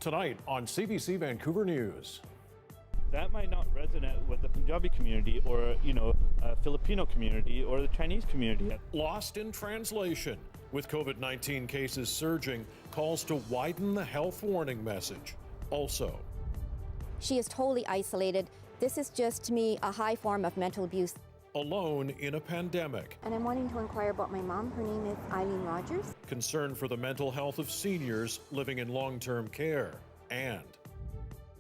Tonight on CBC Vancouver News. That might not resonate with the Punjabi community or, Filipino community or the Chinese community. Lost in translation. With COVID-19 cases surging, calls to widen the health warning message. Also, she is totally isolated. This is just, to me, a high form of mental abuse. Alone in a pandemic. And I'm wanting to inquire about my mom. Her name is Eileen Rogers. Concern for the mental health of seniors living in long-term care. And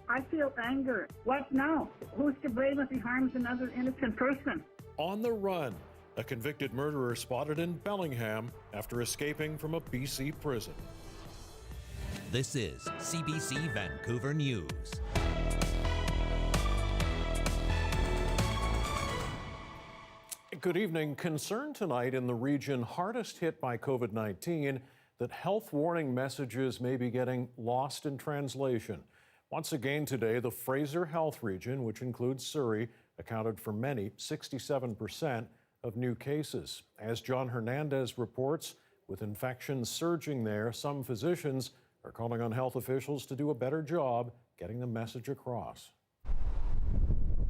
I feel anger. What now? Who's to blame if he harms another innocent person? On the run. A convicted murderer spotted in Bellingham after escaping from a BC prison. This is CBC Vancouver News. Good evening. Concern tonight in the region hardest hit by COVID-19 that health warning messages may be getting lost in translation. Once again today, the Fraser Health region, which includes Surrey, accounted for many, 67% of new cases. As John Hernandez reports, with infections surging there, some physicians are calling on health officials to do a better job getting the message across.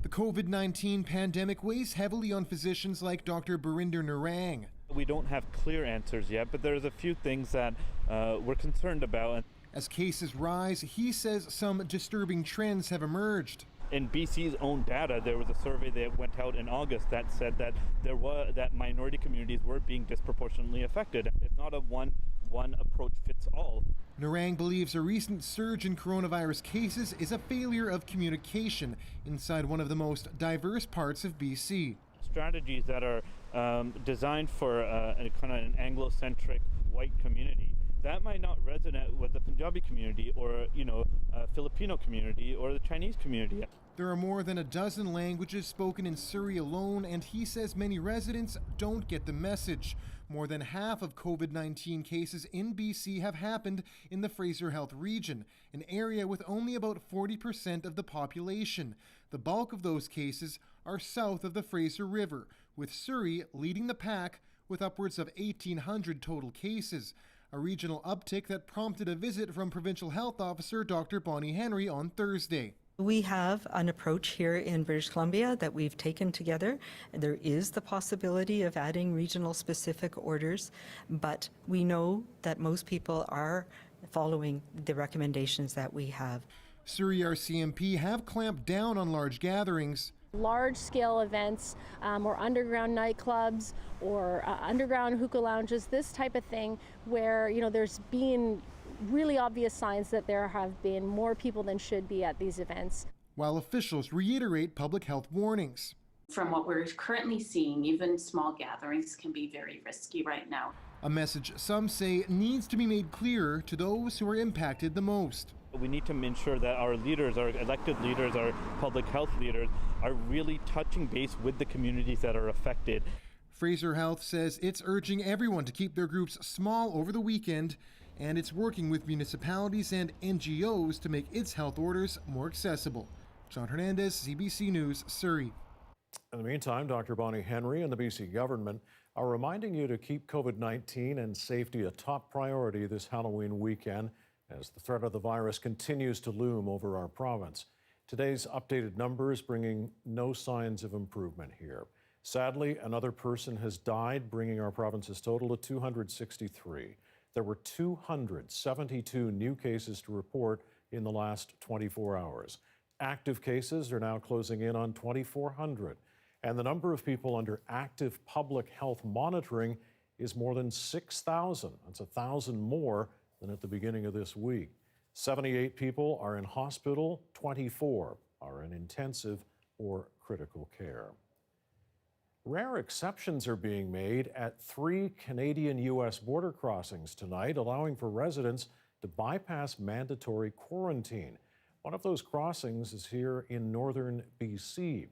The COVID-19 pandemic weighs heavily on physicians like Dr. Barinder Narang. We don't have clear answers yet, but there's a few things that we're concerned about. As cases rise, he says some disturbing trends have emerged. In BC's own data, there was a survey that went out in August that said that minority communities were being disproportionately affected. It's not a one approach fits all. Narang believes a recent surge in coronavirus cases is a failure of communication inside one of the most diverse parts of BC. Strategies that are designed for a kind of an Anglo-centric white community, that might not resonate with the Punjabi community or, Filipino community or the Chinese community. There are more than a dozen languages spoken in Surrey alone, and he says many residents don't get the message. More than half of COVID-19 cases in BC have happened in the Fraser Health region, an area with only about 40% of the population. The bulk of those cases are south of the Fraser River, with Surrey leading the pack with upwards of 1,800 total cases. A regional uptick that prompted a visit from Provincial Health Officer Dr. Bonnie Henry on Thursday. We have an approach here in British Columbia that we've taken together. There is the possibility of adding regional specific orders, but we know that most people are following the recommendations that we have. Surrey RCMP have clamped down on large gatherings. Large-scale events or underground nightclubs or underground hookah lounges, this type of thing where, there's been really obvious signs that there have been more people than should be at these events. While officials reiterate public health warnings. From what we're currently seeing, even small gatherings can be very risky right now. A message some say needs to be made clearer to those who are impacted the most. We need to ensure that our leaders, our elected leaders, our public health leaders are really touching base with the communities that are affected. Fraser Health says it's urging everyone to keep their groups small over the weekend, and it's working with municipalities and NGOs to make its health orders more accessible. John Hernandez, CBC News, Surrey. In the meantime, Dr. Bonnie Henry and the BC government are reminding you to keep COVID-19 and safety a top priority this Halloween weekend as the threat of the virus continues to loom over our province. Today's updated numbers bringing no signs of improvement here. Sadly, another person has died, bringing our province's total to 263. There were 272 new cases to report in the last 24 hours. Active cases are now closing in on 2,400. And the number of people under active public health monitoring is more than 6,000. That's 1,000 more than at the beginning of this week. 78 people are in hospital, 24 are in intensive or critical care. Rare exceptions are being made at 3 Canadian-U.S. border crossings tonight, allowing for residents to bypass mandatory quarantine. One of those crossings is here in northern BC.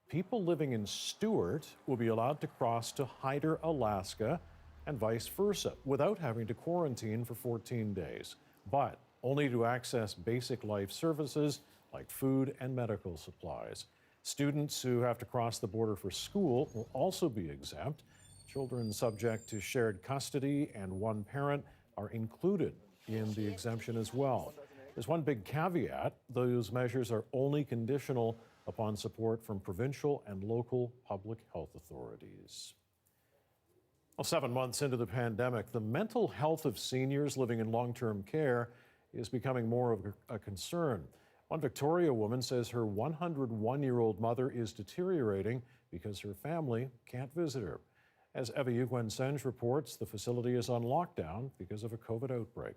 People living in Stewart will be allowed to cross to Hyder, Alaska, and vice versa, without having to quarantine for 14 days, but only to access basic life services like food and medical supplies. Students who have to cross the border for school will also be exempt. Children subject to shared custody and one parent are included in the exemption as well. There's one big caveat. Those measures are only conditional upon support from provincial and local public health authorities. Well, 7 months into the pandemic, the mental health of seniors living in long-term care is becoming more of a concern. One Victoria woman says her 101-year-old mother is deteriorating because her family can't visit her. As Eva Yugwen-Senge reports, the facility is on lockdown because of a COVID outbreak.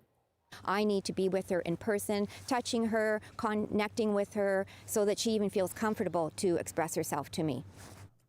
I need to be with her in person, touching her, connecting with her, so that she even feels comfortable to express herself to me.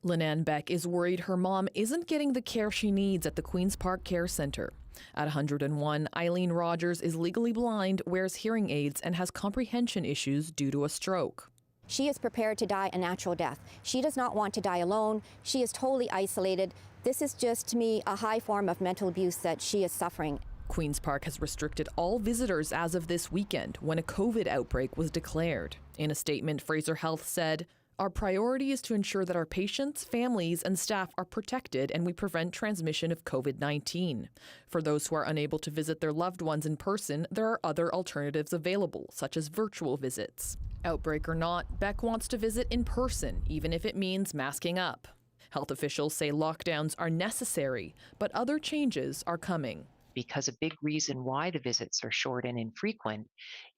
Lynanne Beck is worried her mom isn't getting the care she needs at the Queen's Park Care Centre. At 101, Eileen Rogers is legally blind, wears hearing aids, and has comprehension issues due to a stroke. She is prepared to die a natural death. She does not want to die alone. She is totally isolated. This is just, to me, a high form of mental abuse that she is suffering. Queen's Park has restricted all visitors as of this weekend when a COVID outbreak was declared. In a statement, Fraser Health said, "Our priority is to ensure that our patients, families, and staff are protected and we prevent transmission of COVID-19. For those who are unable to visit their loved ones in person, there are other alternatives available, such as virtual visits." Outbreak or not, Beck wants to visit in person, even if it means masking up. Health officials say lockdowns are necessary, but other changes are coming. Because a big reason why the visits are short and infrequent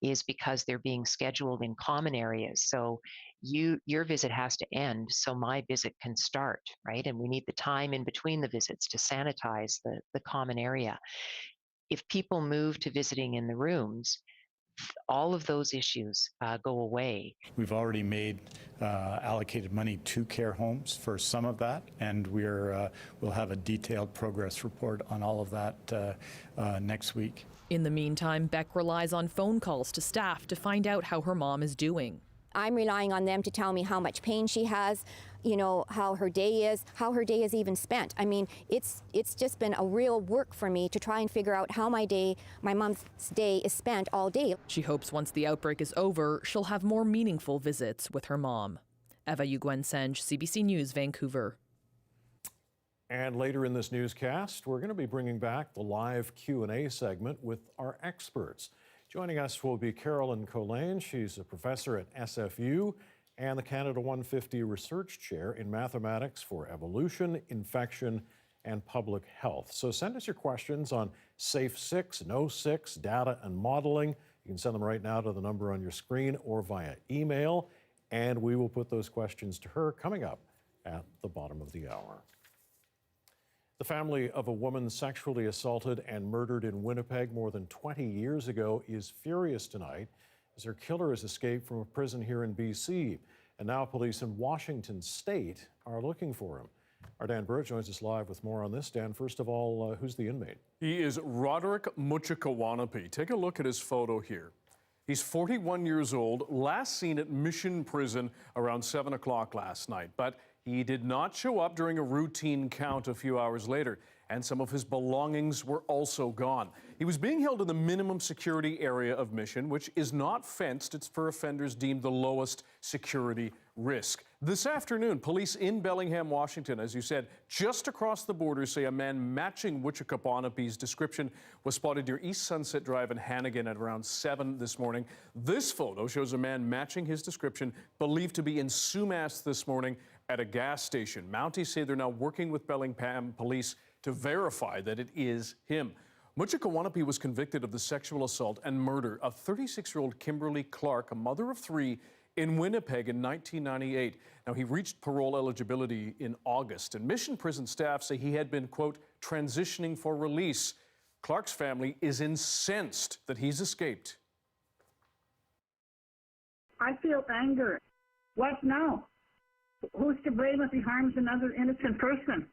is because they're being scheduled in common areas. So your visit has to end so my visit can start, right? And we need the time in between the visits to sanitize the common area. If people move to visiting in the rooms, all of those issues go away. We've already made allocated money to care homes for some of that, and we'll have a detailed progress report on all of that next week. In the meantime, Beck relies on phone calls to staff to find out how her mom is doing. I'm relying on them to tell me how much pain she has, you know, how her day is even spent. I mean, it's just been a real work for me to try and figure out how my mom's day is spent all day. She hopes once the outbreak is over, she'll have more meaningful visits with her mom. Eva Yugwen-Senge, CBC News, Vancouver. And later in this newscast, we're going to be bringing back the live Q&A segment with our experts. Joining us will be Carolyn Colleen. She's a professor at SFU and the Canada 150 Research Chair in Mathematics for Evolution, Infection, and Public Health. So send us your questions on Safe 6, No 6, data and modeling. You can send them right now to the number on your screen or via email, and we will put those questions to her coming up at the bottom of the hour. The family of a woman sexually assaulted and murdered in Winnipeg more than 20 years ago is furious tonight as her killer has escaped from a prison here in BC. And now police in Washington state are looking for him. Our Dan Burr joins us live with more on this. Dan, first of all, who's the inmate? He is Roderick Muchikawanapi. Take a look at his photo here. He's 41 years old, last seen at Mission Prison around 7 o'clock last night. But he did not show up during a routine count a few hours later, and some of his belongings were also gone. He was being held in the minimum security area of Mission, which is not fenced. It's for offenders deemed the lowest security risk. This afternoon, police in Bellingham, Washington, as you said, just across the border, say a man matching Muchikawanapi's description was spotted near East Sunset Drive in Hannigan at around 7 this morning. This photo shows a man matching his description, believed to be in Sumas this morning at a gas station. Mounties say they're now working with Bellingham police to verify that it is him. Muchikawanapi was convicted of the sexual assault and murder of 36-year-old Kimberly Clark, a mother of 3, in Winnipeg in 1998. Now, he reached parole eligibility in August, and Mission Prison staff say he had been, quote, transitioning for release. Clark's family is incensed that he's escaped. I feel anger. What now? Who's to blame if he harms another innocent person?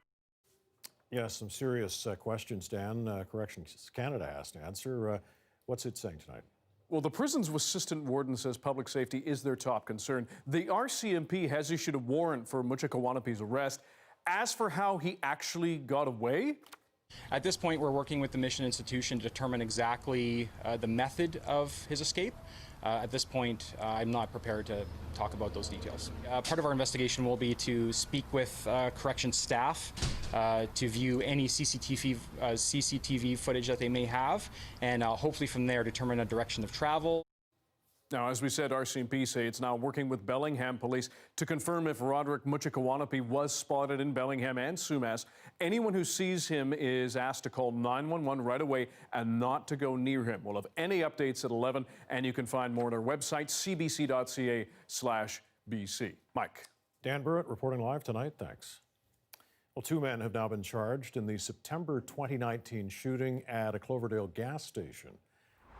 Yes, some serious questions, Dan. Corrections Canada has to answer. What's it saying tonight? Well, the prison's assistant warden says public safety is their top concern. The RCMP has issued a warrant for Muchikawanapi's arrest. As for how he actually got away, at this point, we're working with the Mission Institution to determine exactly the method of his escape. At this point, I'm not prepared to talk about those details. Part of our investigation will be to speak with corrections staff to view any CCTV footage that they may have, and hopefully from there determine a direction of travel. Now, as we said, RCMP say it's now working with Bellingham police to confirm if Roderick Muchikawanapi was spotted in Bellingham and Sumas. Anyone who sees him is asked to call 911 right away and not to go near him. We'll have any updates at 11, and you can find more on our website, cbc.ca/BC. Mike. Dan Burrett reporting live tonight. Thanks. Well, 2 men have now been charged in the September 2019 shooting at a Cloverdale gas station.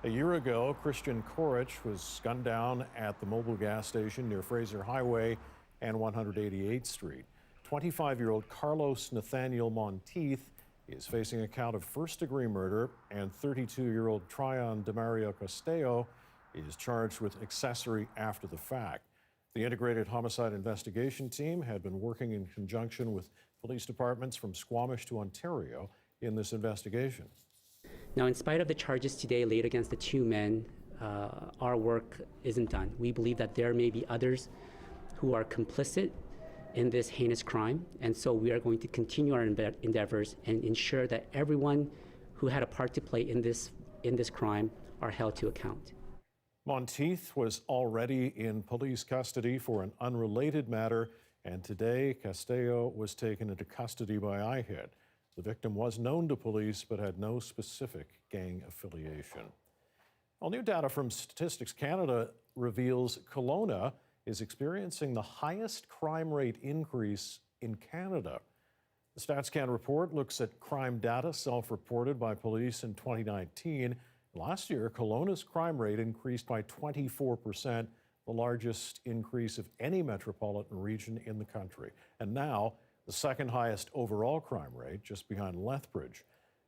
A year ago, Christian Korich was gunned down at the mobile gas station near Fraser Highway and 188th Street. 25-year-old Carlos Nathaniel Monteith is facing a count of first-degree murder, and 32-year-old Tryon DeMario Castello is charged with accessory after the fact. The Integrated Homicide Investigation Team had been working in conjunction with police departments from Squamish to Ontario in this investigation. Now, in spite of the charges today laid against the 2 men, our work isn't done. We believe that there may be others who are complicit in this heinous crime, and so we are going to continue our endeavors and ensure that everyone who had a part to play in this crime are held to account. Monteith was already in police custody for an unrelated matter, and today Castello was taken into custody by IHID. The victim was known to police but had no specific gang affiliation. Well, new data from Statistics Canada reveals Kelowna is experiencing the highest crime rate increase in Canada. The StatsCan report looks at crime data self-reported by police in 2019. Last year, Kelowna's crime rate increased by 24%, the largest increase of any metropolitan region in the country. And now, the second highest overall crime rate, just behind Lethbridge.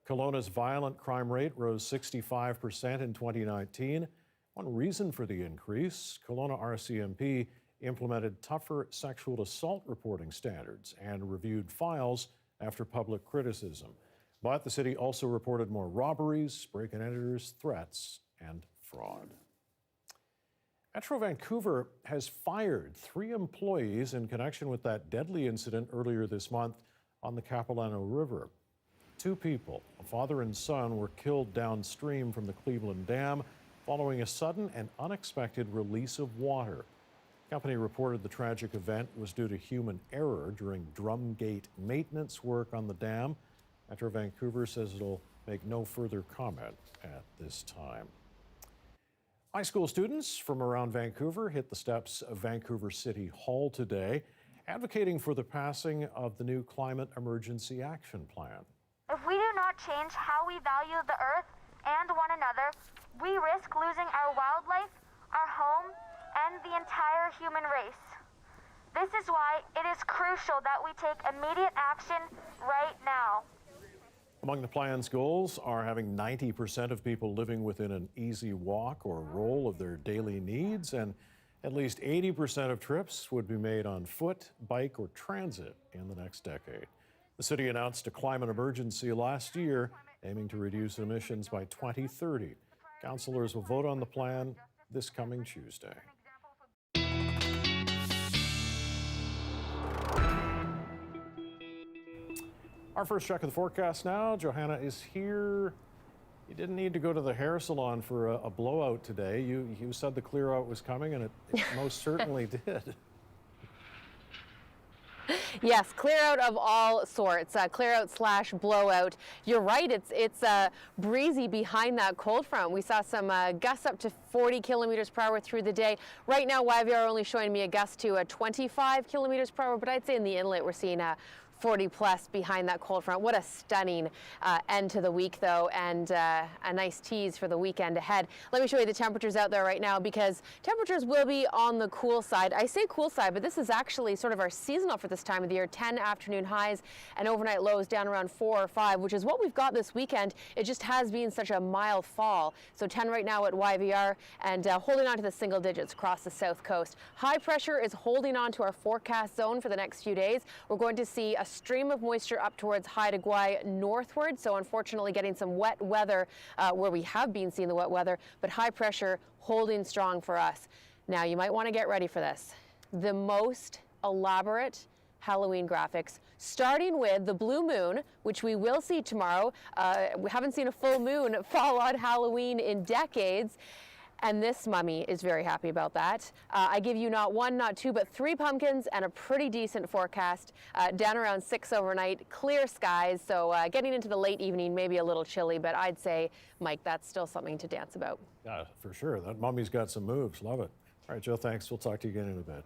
Kelowna's violent crime rate rose 65% in 2019. One reason for the increase, Kelowna RCMP implemented tougher sexual assault reporting standards and reviewed files after public criticism. But the city also reported more robberies, break-and-enters, threats, and fraud. Metro Vancouver has fired 3 employees in connection with that deadly incident earlier this month on the Capilano River. 2 people, a father and son, were killed downstream from the Cleveland Dam following a sudden and unexpected release of water. The company reported the tragic event was due to human error during drum gate maintenance work on the dam. Metro Vancouver says it'll make no further comment at this time. High school students from around Vancouver hit the steps of Vancouver City Hall today, advocating for the passing of the new Climate Emergency Action Plan. If we do not change how we value the earth and one another, we risk losing our wildlife, our home, and the entire human race. This is why it is crucial that we take immediate action right now. Among the plan's goals are having 90% of people living within an easy walk or roll of their daily needs, and at least 80% of trips would be made on foot, bike, or transit in the next decade. The city announced a climate emergency last year, aiming to reduce emissions by 2030. Councillors will vote on the plan this coming Tuesday. Our first check of the forecast now. Johanna is here. You didn't need to go to the hair salon for a blowout today. You said the clear out was coming, and it most certainly did. Yes, clear out of all sorts, clear out / blowout. You're right, it's breezy behind that cold front. We saw some gusts up to 40 kilometers per hour through the day. Right now, YVR only showing me a gust to 25 kilometers per hour, but I'd say in the inlet we're seeing 40 plus behind that cold front. What a stunning end to the week, though, and a nice tease for the weekend ahead. Let me show you the temperatures out there right now, because temperatures will be on the cool side. I say cool side, but this is actually sort of our seasonal for this time of the year. 10 afternoon highs and overnight lows down around 4 or 5, which is what we've got this weekend. It just has been such a mild fall. So 10 right now at YVR, and holding on to the single digits across the south coast. High pressure is holding on to our forecast zone for the next few days. We're going to see a stream of moisture up towards Haida Gwaii northward, so unfortunately getting some wet weather where we have been seeing the wet weather, but high pressure holding strong for us. Now you might want to get ready for this. The most elaborate Halloween graphics, starting with the blue moon, which we will see tomorrow. We haven't seen a full moon fall on Halloween in decades. And this mummy is very happy about that. I give you not one, not two, but 3 pumpkins and a pretty decent forecast. Down around 6 overnight, clear skies, so getting into the late evening, maybe a little chilly, but I'd say, Mike, that's still something to dance about. Yeah, for sure. That mummy's got some moves. Love it. All right, Joe, thanks. We'll talk to you again in a bit.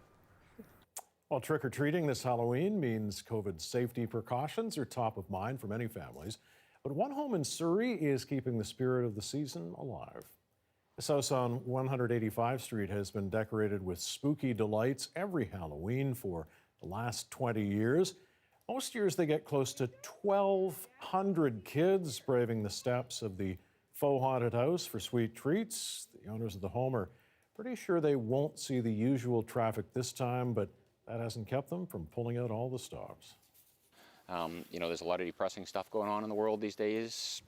Well, trick-or-treating this Halloween means COVID safety precautions are top of mind for many families. But one home in Surrey is keeping the spirit of the season alive. This house on 185 Street has been decorated with spooky delights every Halloween for the last 20 years. Most years they get close to 1,200 kids braving the steps of the faux haunted house for sweet treats. The owners of the home are pretty sure they won't see the usual traffic this time, but that hasn't kept them from pulling out all the stops. You know, there's a lot of depressing stuff going on in the world these days,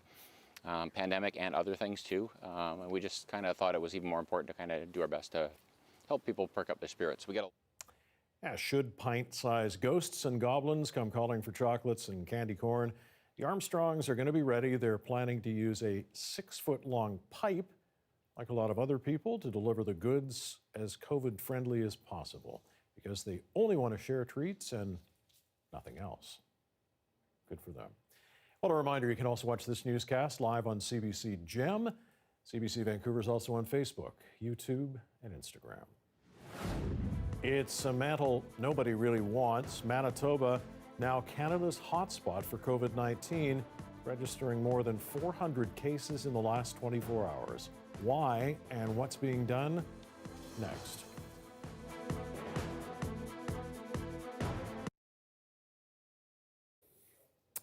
pandemic and other things too. And we just kind of thought it was even more important to kind of do our best to help people perk up their spirits. Should pint-sized ghosts and goblins come calling for chocolates and candy corn, the Armstrongs are going to be ready. They're planning to use a 6-foot-long pipe, like a lot of other people, to deliver the goods as COVID-friendly as possible, because they only want to share treats and nothing else. Good for them. Well, a reminder, you can also watch this newscast live on CBC Gem. CBC Vancouver is also on Facebook, YouTube, and Instagram. It's a mantle nobody really wants. Manitoba, now Canada's hotspot for COVID-19, registering more than 400 cases in the last 24 hours. Why and what's being done? Next.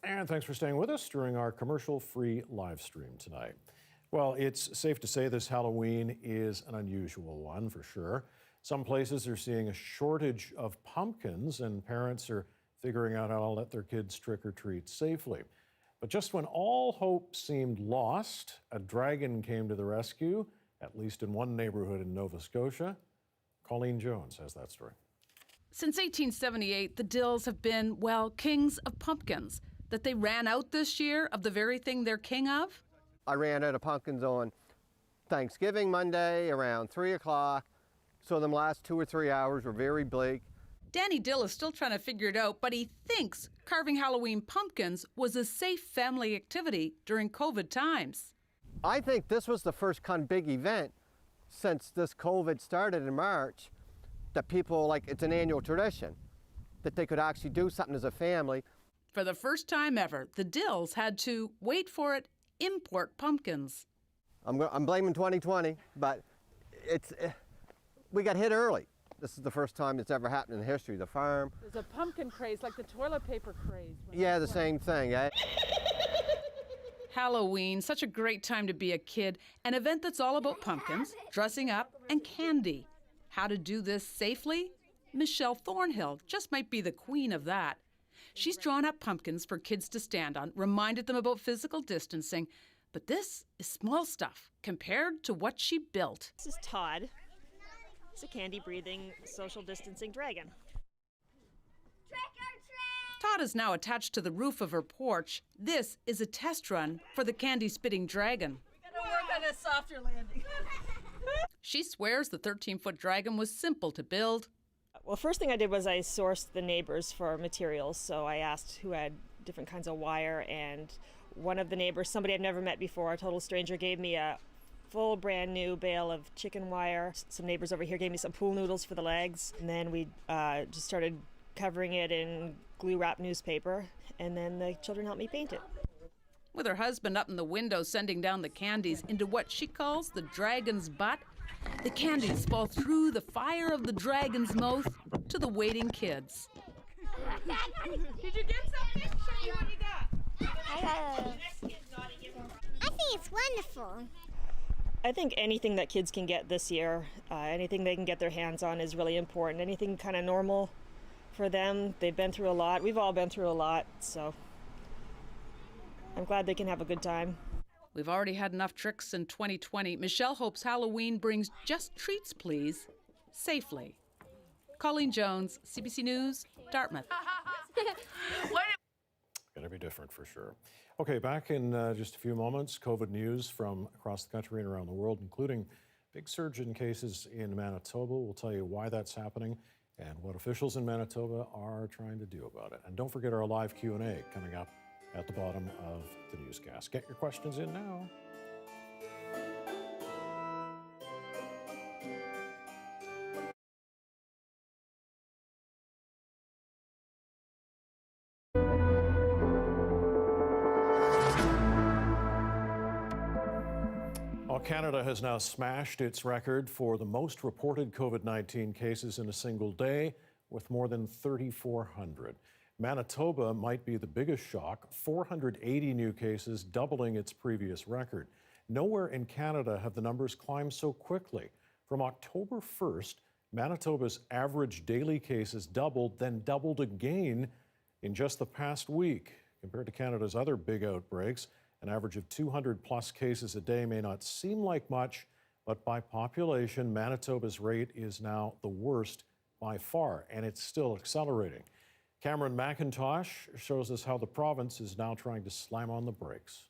And thanks for staying with us during our commercial-free live stream tonight. Well, it's safe to say this Halloween is an unusual one for sure. Some places are seeing a shortage of pumpkins, and parents are figuring out how to let their kids trick-or-treat safely. But just when all hope seemed lost, a dragon came to the rescue, at least in one neighborhood in Nova Scotia. Colleen Jones has that story. Since 1878, the Dills have been, well, kings of pumpkins. That they ran out this year of the very thing they're king of? I ran out of pumpkins on Thanksgiving Monday around 3 o'clock. So the last 2 or 3 hours were very bleak. Danny Dill is still trying to figure it out, but he thinks carving Halloween pumpkins was a safe family activity during COVID times. I think this was the first kind of big event since this COVID started in March that people, like, it's an annual tradition, that they could actually do something as a family. For the first time ever, the Dills had to, wait for it, import pumpkins. I'm blaming 2020, but we got hit early. This is the first time it's ever happened in the history of the farm. There's a pumpkin craze, like the toilet paper craze. Yeah, the same thing, yeah. Halloween, such a great time to be a kid, an event that's all about pumpkins, dressing up, and candy. How to do this safely? Michelle Thornhill just might be the queen of that. She's drawn up pumpkins for kids to stand on, reminded them about physical distancing, but this is small stuff compared to what she built. This is Todd. He's a candy-breathing, social distancing dragon. Todd is now attached to the roof of her porch. This is a test run for the candy-spitting dragon. Gotta work on a softer landing. She swears the 13-foot dragon was simple to build. Well, first thing I did was I sourced the neighbors for materials. So I asked who had different kinds of wire, and one of the neighbors, somebody I've never met before, a total stranger, gave me a full brand new bale of chicken wire. Some neighbors over here gave me some pool noodles for the legs. And then we just started covering it in glue wrap newspaper, and then the children helped me paint it. With her husband up in the window sending down the candies into what she calls the dragon's butt, the candies fall through the fire of the dragon's mouth to the waiting kids. Did you get something? Show me what you got. I think it's wonderful. I think anything that kids can get this year, anything they can get their hands on is really important. Anything kind of normal for them. They've been through a lot. We've all been through a lot, so I'm glad they can have a good time. We've already had enough tricks in 2020. Michelle hopes Halloween brings just treats, please, safely. Colleen Jones, CBC News, Dartmouth. Going to be different for sure. Okay, back in just a few moments, COVID news from across the country and around the world, including Big surge in cases in Manitoba. We'll tell you why that's happening and what officials in Manitoba are trying to do about it. And don't forget our live Q&A coming up at the bottom of the newscast. Get your questions in now. Well, Canada has now smashed its record for the most reported COVID-19 cases in a single day, with more than 3,400. Manitoba might be the biggest shock, 480 new cases, doubling its previous record. Nowhere in Canada have the numbers climbed so quickly. From October 1st, Manitoba's average daily cases doubled, then doubled again in just the past week. Compared to Canada's other big outbreaks, an average of 200-plus cases a day may not seem like much, but by population, Manitoba's rate is now the worst by far, and it's still accelerating. Cameron McIntosh shows us how the province is now trying to slam on the brakes.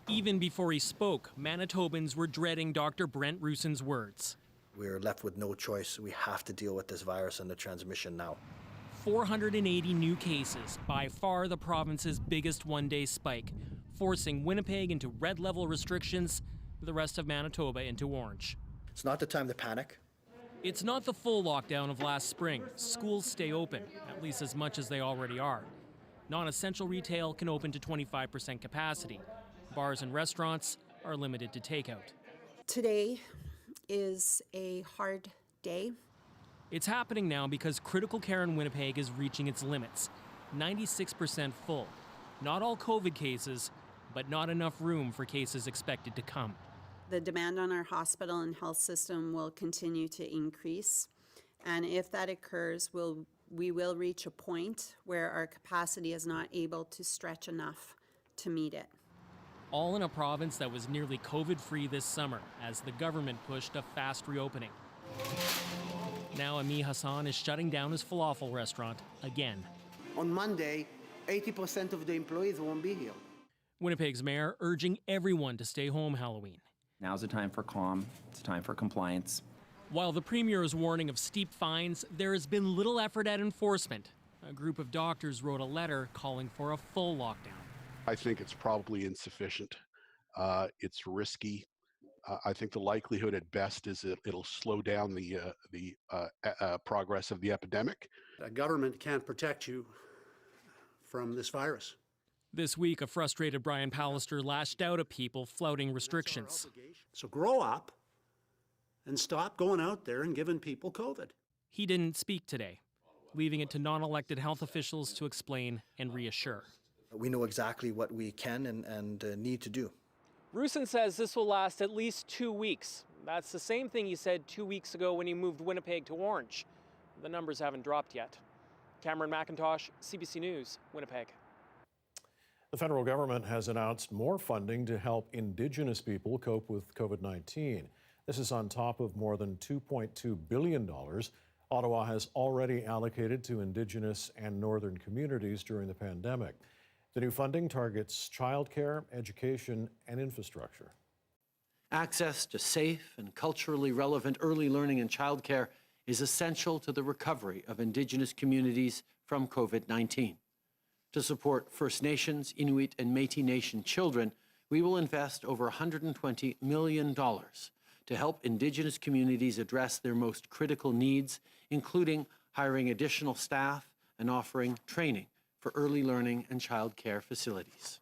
Even before he spoke, Manitobans were dreading Dr. Brent Roussen's words. We're left with no choice. We have to deal with this virus and the transmission now. 480 new cases, by far the province's biggest one-day spike, forcing Winnipeg into red-level restrictions, the rest of Manitoba into orange. It's not the time to panic. It's not the full lockdown of last spring. Schools stay open, at least as much as they already are. Non-essential retail can open to 25% capacity. Bars and restaurants are limited to takeout. Today is a hard day. It's happening now because critical care in Winnipeg is reaching its limits. 96% full. Not all COVID cases, but not enough room for cases expected to come. The demand on our hospital and health system will continue to increase. And if that occurs, we will reach a point where our capacity is not able to stretch enough to meet it. All in a province that was nearly COVID-free this summer as the government pushed a fast reopening. Now Ami Hassan is shutting down his falafel restaurant again. On Monday, 80% of the employees won't be here. Winnipeg's mayor urging everyone to stay home Halloween. Now's the time for calm. It's time for compliance. While the premier is warning of steep fines, there has been little effort at enforcement. A group of doctors wrote a letter calling for a full lockdown. I think it's probably insufficient. It's risky. I think the likelihood at best is it'll slow down the progress of the epidemic. The government can't protect you from this virus. This week, a frustrated Brian Pallister lashed out at people flouting restrictions. So grow up and stop going out there and giving people COVID. He didn't speak today, leaving it to non-elected health officials to explain and reassure. We know exactly what we can and need to do. Roussen says this will last at least 2 weeks. That's the same thing he said 2 weeks ago when he moved Winnipeg to orange. The numbers haven't dropped yet. Cameron McIntosh, CBC News, Winnipeg. The federal government has announced more funding to help Indigenous people cope with COVID-19. This is on top of more than $2.2 billion Ottawa has already allocated to Indigenous and Northern communities during the pandemic. The new funding targets childcare, education, and infrastructure. Access to safe and culturally relevant early learning and childcare is essential to the recovery of Indigenous communities from COVID-19. To support First Nations, Inuit, and Métis Nation children, we will invest over $120 million to help Indigenous communities address their most critical needs, including hiring additional staff and offering training for early learning and childcare facilities.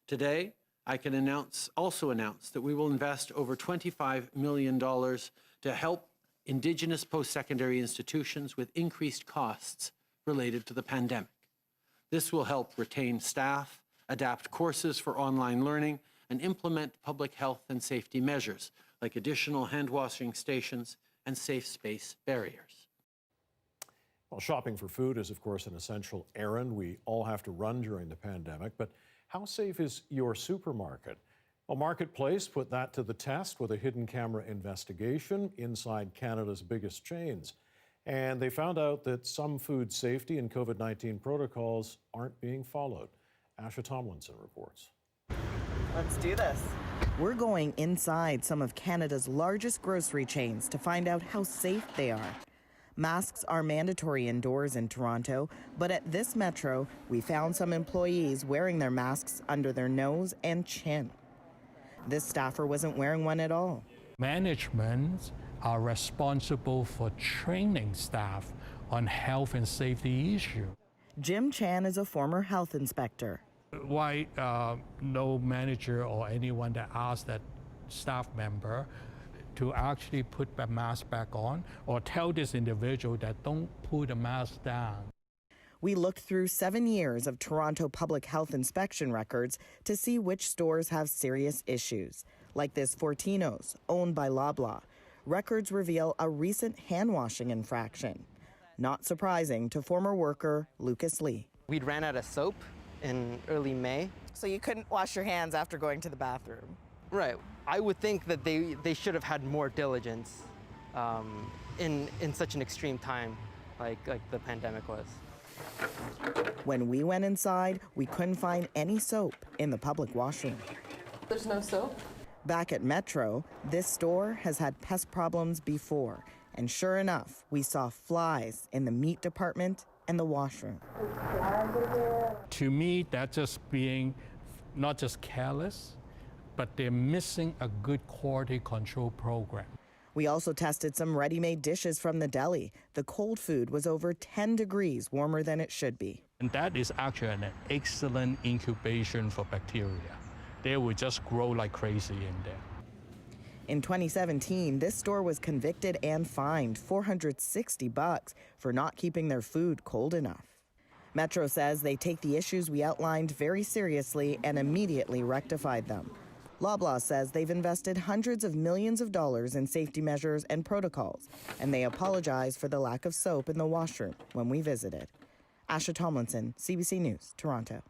Today, I can also announce that we will invest over $25 million to help Indigenous post-secondary institutions with increased costs related to the pandemic. This will help retain staff, adapt courses for online learning, and implement public health and safety measures like additional hand-washing stations and safe space barriers. Well, shopping for food is, of course, an essential errand we all have to run during the pandemic, but how safe is your supermarket? Well, Marketplace put that to the test with a hidden camera investigation inside Canada's biggest chains. And they found out that some food safety and COVID-19 protocols aren't being followed. Asha Tomlinson reports. Let's do this. We're going inside some of Canada's largest grocery chains to find out how safe they are. Masks are mandatory indoors in Toronto, but at this Metro, we found some employees wearing their masks under their nose and chin. This staffer wasn't wearing one at all. Management are responsible for training staff on health and safety issues. Jim Chan is a former health inspector. Why no manager or anyone that asks that staff member to actually put the mask back on or tell this individual that don't put the mask down? We looked through 7 years of Toronto public health inspection records to see which stores have serious issues, like this Fortino's, owned by Loblaw. Records reveal a recent hand-washing infraction. Not surprising to former worker Lucas Lee. We'd ran out of soap in early May. So you couldn't wash your hands after going to the bathroom? Right. I would think that they should have had more diligence in such an extreme time like the pandemic was. When we went inside, we couldn't find any soap in the public washroom. There's no soap? Back at Metro, this store has had pest problems before. And sure enough, we saw flies in the meat department and the washroom. To me, that's just being not just careless, but they're missing a good quality control program. We also tested some ready-made dishes from the deli. The cold food was over 10 degrees warmer than it should be. And that is actually an excellent incubation for bacteria. They will just grow like crazy in there. In 2017, this store was convicted and fined $460 for not keeping their food cold enough. Metro says they take the issues we outlined very seriously and immediately rectified them. Loblaw says they've invested hundreds of millions of dollars in safety measures and protocols, and they apologize for the lack of soap in the washroom when we visited. Asha Tomlinson, CBC News, Toronto.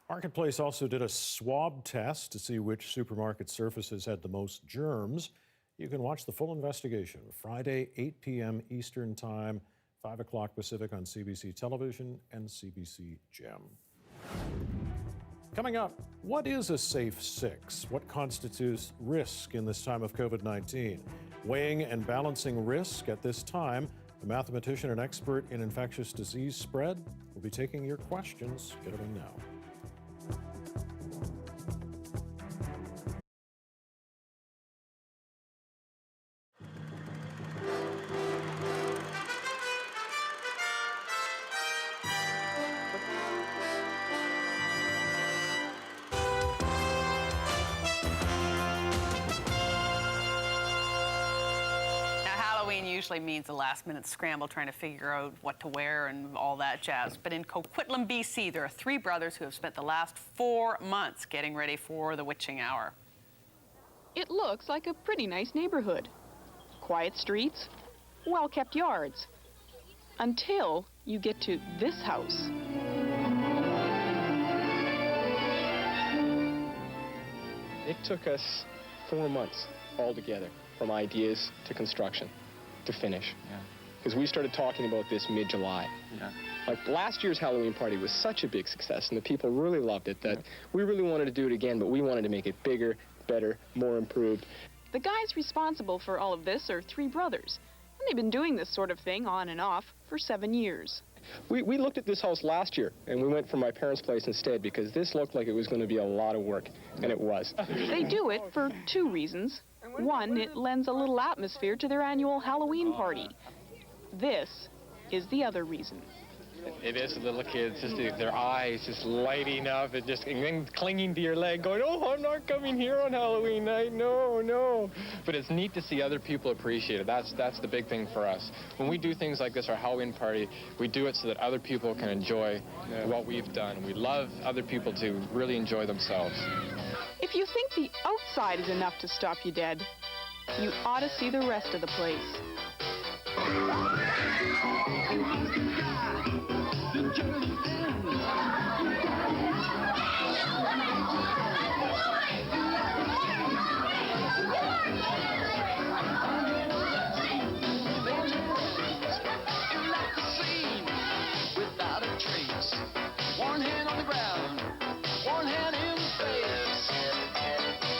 Marketplace also did a swab test to see which supermarket surfaces had the most germs. You can watch the full investigation Friday, 8 p.m. Eastern Time, 5 o'clock Pacific on CBC Television and CBC Gem. Coming up, what is a safe six? What constitutes risk in this time of COVID-19? Weighing and balancing risk at this time, a mathematician and expert in infectious disease spread will be taking your questions. Get them now. Usually means a last-minute scramble trying to figure out what to wear and all that jazz. But in Coquitlam, BC, there are 3 brothers who have spent the last 4 months getting ready for the witching hour. It looks like a pretty nice neighborhood. Quiet streets, well-kept yards. Until you get to this house. It took us 4 months altogether, from ideas to construction to finish. Because we started talking about this mid-July. Like last year's Halloween party was such a big success and the people really loved it that we really wanted to do it again, but we wanted to make it bigger, better, more improved. The guys responsible for all of this are 3 brothers, and they've been doing this sort of thing on and off for 7 years. We looked at this house last year and we went for my parents' place instead because this looked like it was going to be a lot of work, and it was. They do it for 2 reasons. One, it lends a little atmosphere to their annual Halloween party. This is the other reason. It is the little kids, just their eyes just lighting up and just and then clinging to your leg going, oh, I'm not coming here on Halloween night, no. But it's neat to see other people appreciate it. That's the big thing for us. When we do things like this, our Halloween party, we do it so that other people can enjoy what we've done. We love other people to really enjoy themselves. If you think the outside is enough to stop you dead, you ought to see the rest of the place. One hand on the ground, one hand in the face.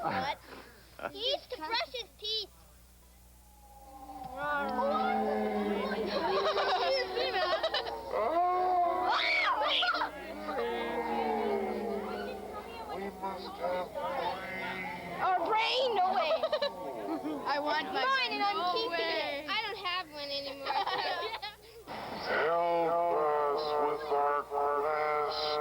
What? He used to brush his teeth. Our brain, no way. I want my mine, and I'm keeping it. I don't have one anymore. Help us with our quest.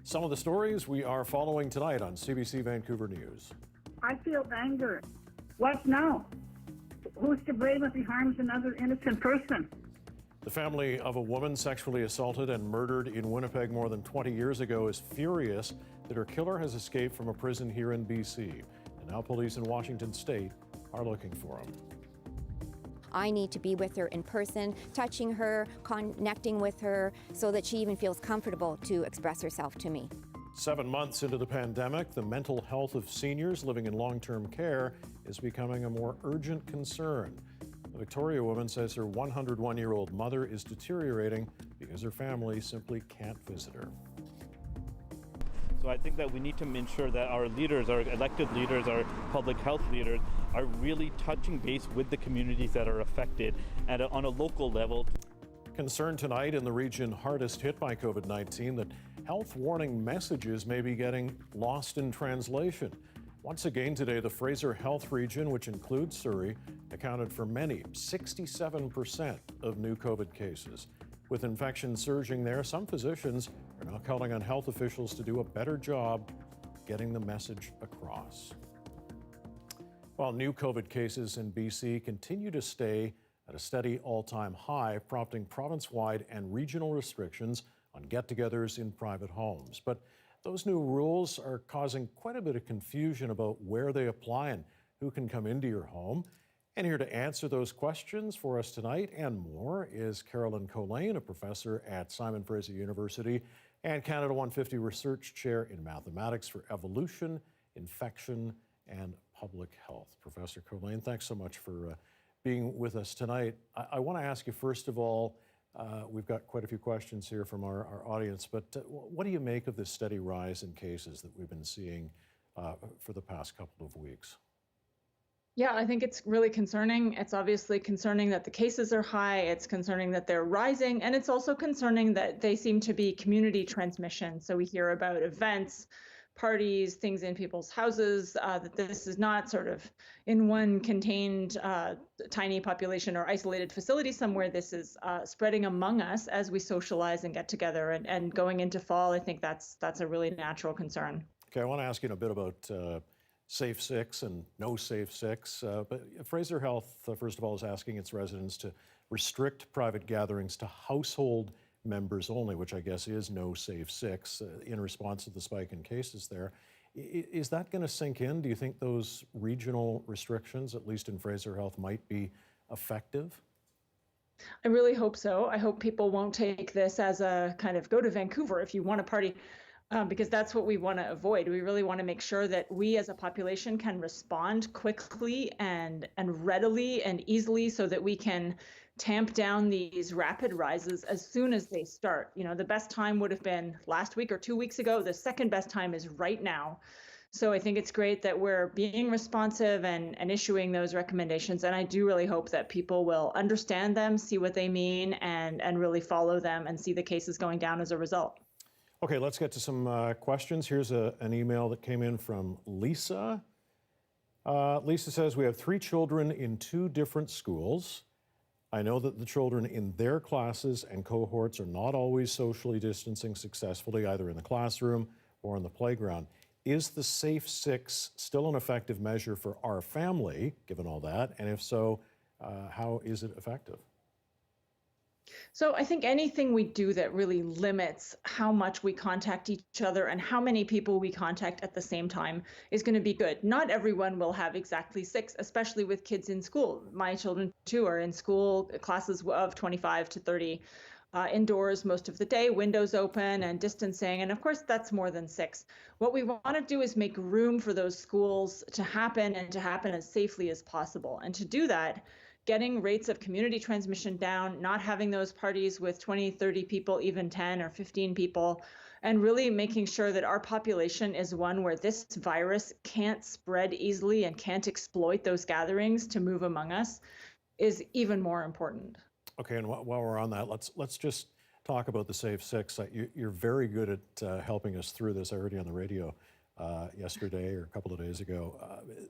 Some of the stories we are following tonight on CBC Vancouver News. I feel anger. What now? Who's to blame if he harms another innocent person? The family of a woman sexually assaulted and murdered in Winnipeg more than 20 years ago is furious that her killer has escaped from a prison here in BC. And now police in Washington State are looking for him. I need to be with her in person, touching her, connecting with her, so that she even feels comfortable to express herself to me. 7 months into the pandemic, the mental health of seniors living in long-term care is becoming a more urgent concern. The Victoria woman says her 101-year-old mother is deteriorating because her family simply can't visit her. So I think that we need to ensure that our leaders, our elected leaders, our public health leaders are really touching base with the communities that are affected on a local level. Concern tonight in the region hardest hit by COVID-19 that health warning messages may be getting lost in translation. Once again today, the Fraser Health region, which includes Surrey, accounted for many, 67% of new COVID cases. With infections surging there, some physicians are now calling on health officials to do a better job getting the message across. While new COVID cases in BC continue to stay at a steady all-time high, prompting province-wide and regional restrictions on get-togethers in private homes. But those new rules are causing quite a bit of confusion about where they apply and who can come into your home. And here to answer those questions for us tonight and more is Carolyn Colleen, a professor at Simon Fraser University and Canada 150 Research Chair in Mathematics for Evolution, Infection, and Public Health. Professor Colleen, thanks so much for being with us tonight. I want to ask you, first of all, we've got quite a few questions here from our audience, but what do you make of this steady rise in cases that we've been seeing for the past couple of weeks? Yeah, I think it's really concerning. It's obviously concerning that the cases are high. It's concerning that they're rising. And it's also concerning that they seem to be community transmission. So we hear about events, parties, things in people's houses, that this is not sort of in one contained tiny population or isolated facility somewhere. This is spreading among us as we socialize and get together. And going into fall, I think that's a really natural concern. Okay, I want to ask you a bit about Safe 6 and no Safe 6. But Fraser Health, first of all, is asking its residents to restrict private gatherings to household members only, which I guess is no Safe 6 in response to the spike in cases there. Is that going to sink in? Do you think those regional restrictions, at least in Fraser Health, might be effective? I really hope so. I hope people won't take this as a kind of go to Vancouver if you want to party. Because that's what we want to avoid. We really want to make sure that we as a population can respond quickly and readily and easily so that we can tamp down these rapid rises as soon as they start. You know, the best time would have been last week or 2 weeks ago. The second best time is right now. So I think it's great that we're being responsive and issuing those recommendations. And I do really hope that people will understand them, see what they mean, and really follow them and see the cases going down as a result. Okay, let's get to some questions. Here's an email that came in from Lisa. Lisa says, we have 3 children in 2 different schools. I know that the children in their classes and cohorts are not always socially distancing successfully, either in the classroom or in the playground. Is the Safe 6 still an effective measure for our family, given all that? And if so, how is it effective? So I think anything we do that really limits how much we contact each other and how many people we contact at the same time is going to be good. Not everyone will have exactly 6, especially with kids in school. My children too are in school, classes of 25 to 30 indoors most of the day, windows open and distancing. And of course, that's more than 6. What we want to do is make room for those schools to happen and to happen as safely as possible. And to do that, getting rates of community transmission down, not having those parties with 20, 30 people, even 10 or 15 people, and really making sure that our population is one where this virus can't spread easily and can't exploit those gatherings to move among us is even more important. Okay, and while we're on that, let's just talk about the Safe 6. You're very good at helping us through this. I heard you on the radio yesterday or a couple of days ago.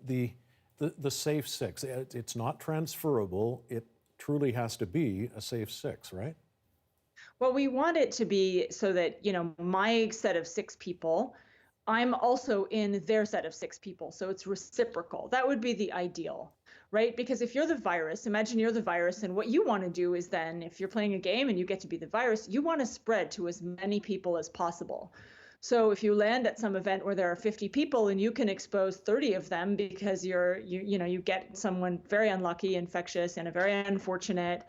The Safe 6, it's not transferable. It truly has to be a Safe 6, right? Well, we want it to be so that, my set of 6 people, I'm also in their set of 6 people. So it's reciprocal. That would be the ideal, right? Because if you're the virus, imagine you're the virus, and what you want to do is then, if you're playing a game and you get to be the virus, you want to spread to as many people as possible. So if you land at some event where there are 50 people and you can expose 30 of them because you get someone very unlucky, infectious, in a very unfortunate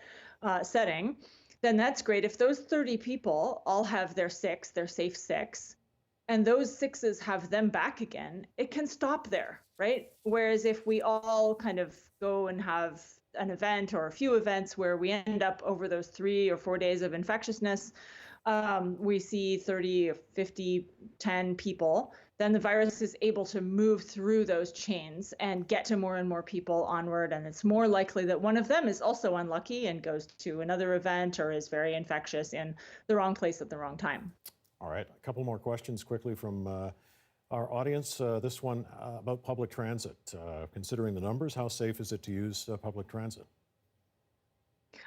setting, then that's great. If those 30 people all have their 6, their Safe 6, and those 6s have them back again, it can stop there, right? Whereas if we all kind of go and have an event or a few events where we end up over those 3 or 4 days of infectiousness, we see 30 or 50, 10 people, then the virus is able to move through those chains and get to more and more people onward. And it's more likely that one of them is also unlucky and goes to another event or is very infectious in the wrong place at the wrong time. All right, a couple more questions quickly from our audience. This one about public transit. Considering the numbers, how safe is it to use public transit?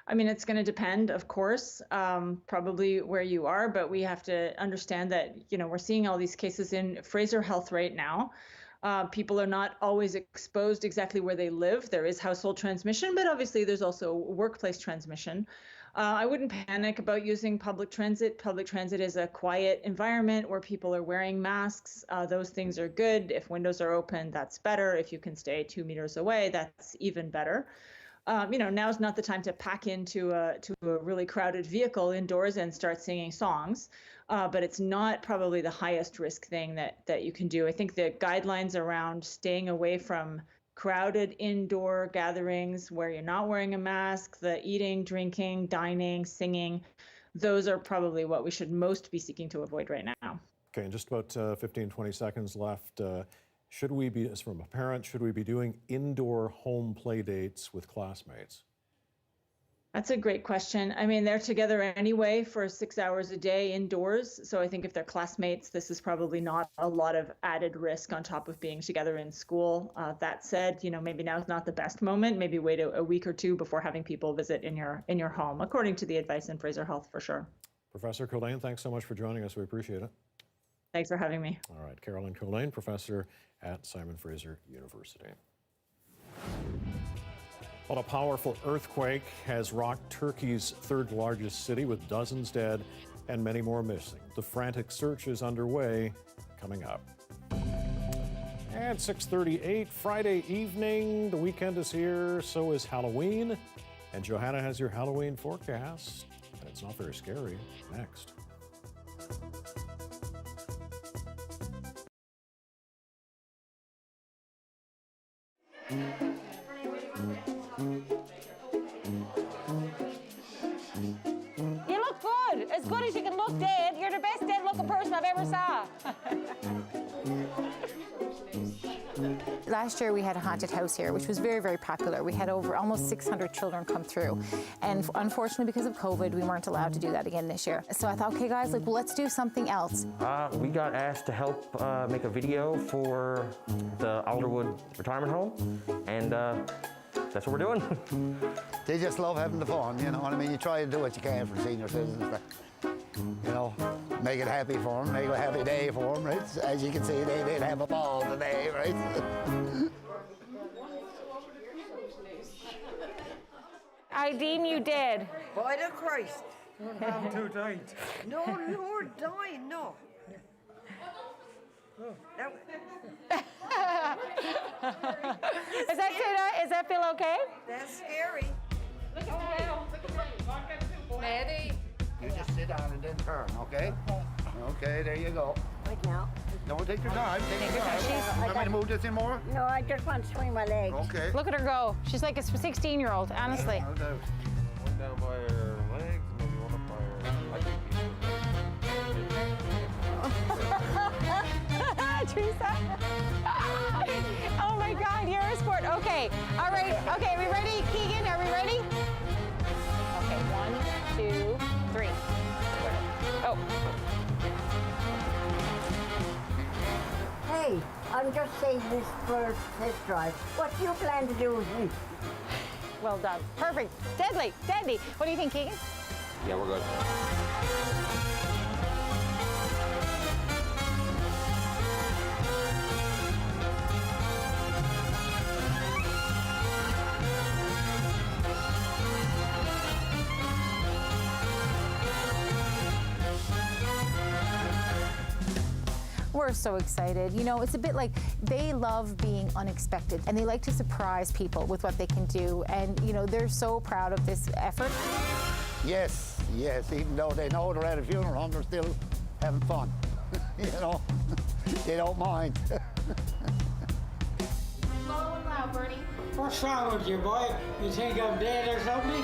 I mean, it's going to depend, of course, probably where you are, but we have to understand that, we're seeing all these cases in Fraser Health right now. People are not always exposed exactly where they live. There is household transmission, but obviously there's also workplace transmission. I wouldn't panic about using public transit. Public transit is a quiet environment where people are wearing masks. Those things are good. If windows are open, that's better. If you can stay 2 meters away, that's even better. Now's not the time to pack into a really crowded vehicle indoors and start singing songs, but it's not probably the highest risk thing that you can do. I think the guidelines around staying away from crowded indoor gatherings where you're not wearing a mask, the eating, drinking, dining, singing, those are probably what we should most be seeking to avoid right now. Okay, in just about 15, 20 seconds left. Should we be, as from a parent, should we be doing indoor home play dates with classmates? That's a great question. I mean, they're together anyway for 6 hours a day indoors. So I think if they're classmates, this is probably not a lot of added risk on top of being together in school. That said, maybe now's not the best moment. Maybe wait a week or 2 before having people visit in your home, according to the advice in Fraser Health, for sure. Professor Killeen, thanks so much for joining us. We appreciate it. Thanks for having me. All right, Carolyn Killeen, professor at Simon Fraser University. Well, a powerful earthquake has rocked Turkey's 3rd largest city with dozens dead and many more missing. The frantic search is underway. Coming up. And 6:38 Friday evening. The weekend is here, so is Halloween. And Johanna has your Halloween forecast. And it's not very scary. Next. You look good. As good as you can look dead. You're the best dead-looking person I've ever saw. Last year we had a haunted house here, which was very, very popular. We had over almost 600 children come through. And unfortunately, because of COVID, we weren't allowed to do that again this year. So I thought, okay, guys, well, let's do something else. We got asked to help make a video for the Alderwood Retirement Home, and that's what we're doing. They just love having the fun, you know what I mean? You try to do what you can for senior citizens. Make it happy for them, make it a happy day for them, right? As you can see, they did have a ball today, right? I deem you dead. By the Christ. I'm too tight. No, you're dying, no. Now, Is that feel okay? that's scary. Look at Dale. Maddie. You just sit down and then turn, okay? Okay, there you go. Right now. Don't take your time. Take your time. You want me to move this in more? No, I just want to swing my legs. Okay. Look at her go. She's like a 16-year-old, honestly. No doubt. One down by her legs, maybe one up by her. I think Teresa. Oh my God, you're a sport. Okay, all right. Okay, are we ready? Keegan, are we ready? Okay, 1, 2, 3. Oh. Hey, I'm just saying this for test drive. What do you plan to do with me? Well done. Perfect. Deadly, deadly. What do you think, Keegan? Yeah, we're good. We're so excited. You know, it's a bit like they love being unexpected and they like to surprise people with what they can do. And, you know, they're so proud of this effort. Yes, yes, even though they know they're at a funeral home, they're still having fun. You know, they don't mind. Slow and loud, Bernie. What's wrong with you, boy? You think I'm dead or something?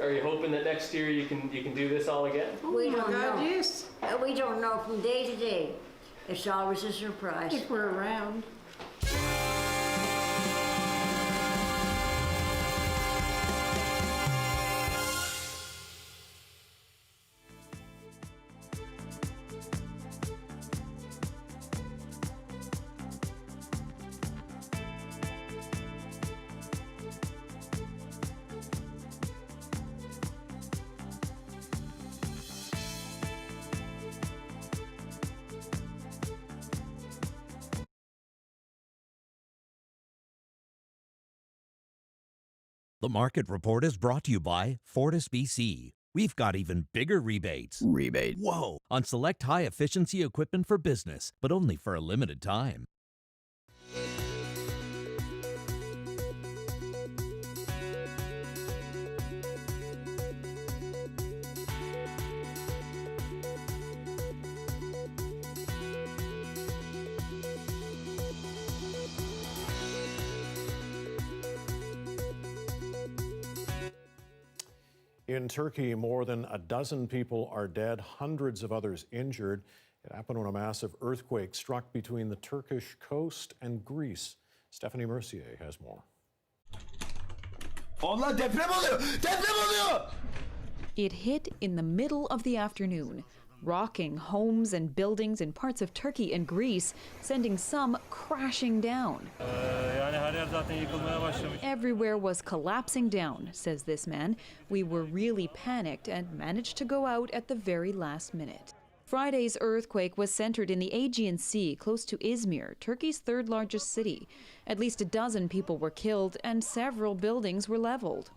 Are you hoping that next year you can do this all again? We don't know. Yes. We don't know from day to day. It's always a surprise. If we're around. The Market Report is brought to you by Fortis BC. We've got even bigger rebates. Rebate. Whoa! On select high-efficiency equipment for business, but only for a limited time. In Turkey, more than a dozen people are dead, hundreds of others injured. It happened when a massive earthquake struck between the Turkish coast and Greece. Stephanie Mercier has more. It hit in the middle of the afternoon, rocking homes and buildings in parts of Turkey and Greece, sending some crashing down. Everywhere was collapsing down, says this man. We were really panicked and managed to go out at the very last minute. Friday's earthquake was centered in the Aegean Sea, close to Izmir, Turkey's third largest city. At least a dozen people were killed and several buildings were leveled.